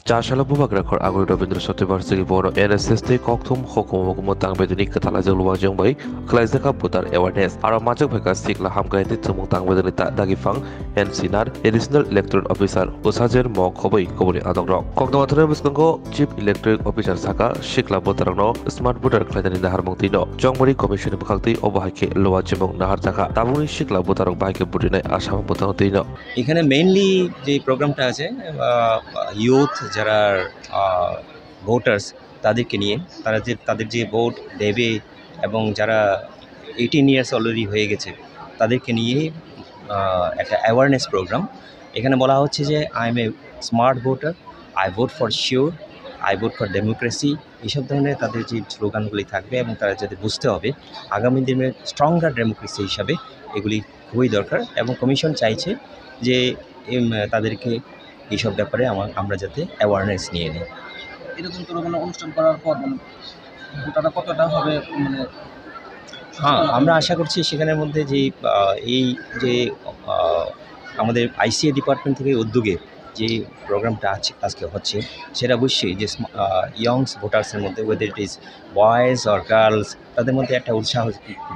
Cashala Bubagra Agri Rabindra Sativarsigi Bono NSS Day Koktum Hokum Tangvedini Katalaja Luwajong Bay, Klaizaka Putar Awareness, Aramachak Vaka Sikla Hamkaiti Tumung Tangvedita Dagifang, and Sinar, Additional Electorate Officer, Usajer Mo Kobai Kobri Adogro. Koknamatana Viskongo, Chief Electric Officer Saka, Shikla Botarano, Smart Butter Clayton in the Harmontino, Jongmori Commission Bakti, Obahake, Luwajimong Nahartaka, Tabuni Shikla Botarong Bike Budina Asham Botantino. এখানে mainly যে প্রোগ্রামটা আছে youth যারা voters তাদেরকে নিয়ে তাদের যে vote দেবে এবং যারা 18 ইয়ার্স অলরেডি হয়ে গেছে তাদেরকে নিয়ে একটা অ্যাওয়ারনেস প্রোগ্রাম। এখানে বলা হচ্ছে যে I M a smart voter, I vote for sure, I vote for democracy, এইসব ধরনের তাদের যে স্লোগানগুলি থাকবে এবং তারা যাতে বুঝতে হবে আগামী দিনের স্ট্রঙ্গার ডেমোক্রেসি হিসাবে এগুলি খুবই দরকার। এবং কমিশন চাইছে যে তাদেরকে এইসব ব্যাপারে আমরা যাতে অ্যাওয়ারনেস নিয়ে নিই। এরকম কোনো অনুষ্ঠান করার পর তারা কতটা হবে হ্যাঁ, আমরা আশা করছি সেখানের মধ্যে যে এই যে আমাদের আইসিএ ডিপার্টমেন্ট থেকে উদ্যোগে যে প্রোগ্রামটা আজকে হচ্ছে সেটা অবশ্যই যে ইয়ংস ভোটার্সের মধ্যে weather it is boys or girls তাদের মধ্যে একটা উৎসাহ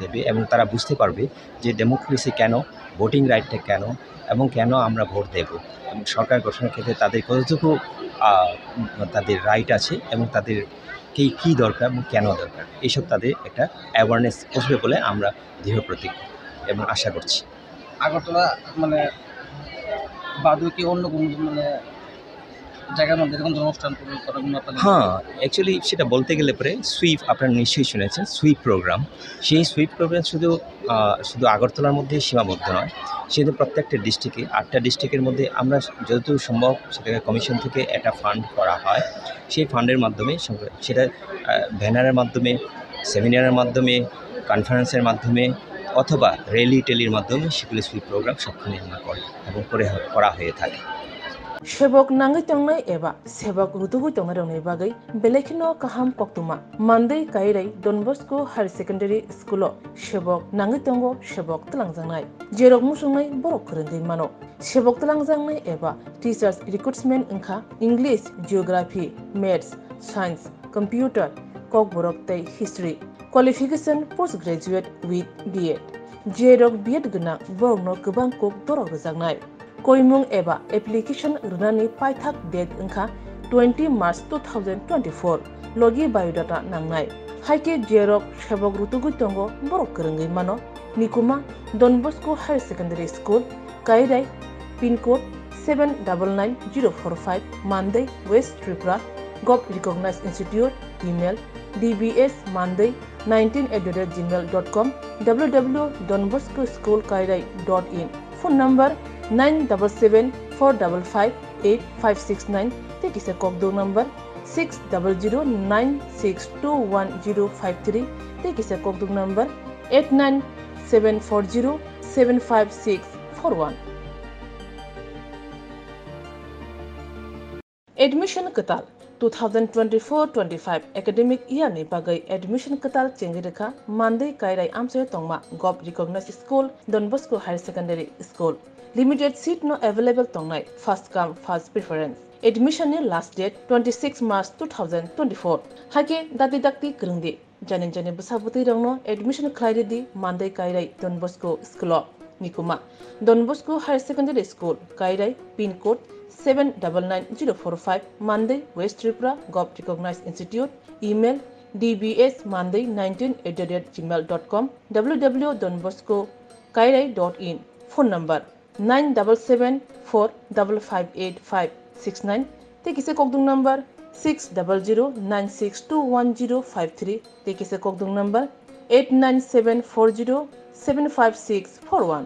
দেবে এবং তারা বুঝতে পারবে যে ডেমোক্রেসি কেন, ভোটিং রাইটটা কেন এবং কেন আমরা ভোট দেব এবং সরকার গঠনের ক্ষেত্রে তাদের কতটুকু তাদের রাইট আছে এবং তাদের কী দরকার এবং কেন দরকার এইসব তাদের একটা অ্যাওয়ারনেস আসবে বলে আমরা দৃঢ় প্রতিজ্ঞ এবং আশা করছি। আগরতলা বাদে কি অন্য কোনো জায়গার মধ্যে এরকম অনুষ্ঠান হ্যাঁ, অ্যাকচুয়ালি সেটা বলতে গেলে পরে সুইপ আপনারা নিশ্চয়ই শুনেছেন সুইপ প্রোগ্রাম। সেই সুইপ প্রোগ্রাম শুধু আগরতলার মধ্যে সীমাবদ্ধ নয়, সেটা প্রত্যেকটা ডিস্ট্রিক্টে 8টা ডিস্ট্রিক্টের মধ্যে আমরা যতদূর সম্ভব সেটাকে কমিশন থেকে একটা ফান্ড করা হয়। সেই ফান্ডের মাধ্যমে সেটা ব্যানারের মাধ্যমে, সেমিনারের মাধ্যমে, কনফারেন্সের মাধ্যমে অথবা র্যালি টেলির মাধ্যমে সেগুলি সুইপ প্রোগ্রাম সবখানে আমরা করি এবং করা হয়ে থাকে। Shebok nangai tongnai eba sebok rutugu tongnai rongni bagai belekino kaham koktuma Monday kairai Don Bosco Higher Secondary School shebok nangai tongo shebok tlangjanghnai jerok musungnai borok khorengoi mano shebok tlangjanghnai eba teachers recruitment engkha English, Geography, Maths, Science, Computer, kok borok tei History qualification postgraduate with B.Ed jerok B.Ed gna borokno gobang kok dorok rejaknai Koimung eba application runani paithak date engkha 20 March 2024 logi biodata nangnai haike jerok shebok rutugu tongo borok krengoi mano nikuma Don Bosco Higher Secondary School Kairai pin code 799045 Monday West Tripura Gov Recognized Institute email dbsmonday19@gmail.com www.donboscoschoolkairai.in phone number 977-455-8569 take is a Kokdo number 60096211053 take is a Kokdo number 89740756141 Admission Katal 2024-25 academic year ni bagai admission katal chengireka Monday kairai amsoy tongma Gov Recognized School Don Bosco Higher Secondary School limited seat no available tongnai first come first preference admission ni last date 26 March 2024 hake dati dakti krungdi jane busabuti rongno admission khlairi di Monday kairai Don Bosco School nikuma Don Bosco Higher Secondary School kairai pin code 799045 Monday West Tripura Gov Recognized Institute email dbsmonday19@gmail.com www.donboscokairai.in phone number 977-455-8569 take is a Kokdung number 60096211053 take is a Kokdung number 89740756141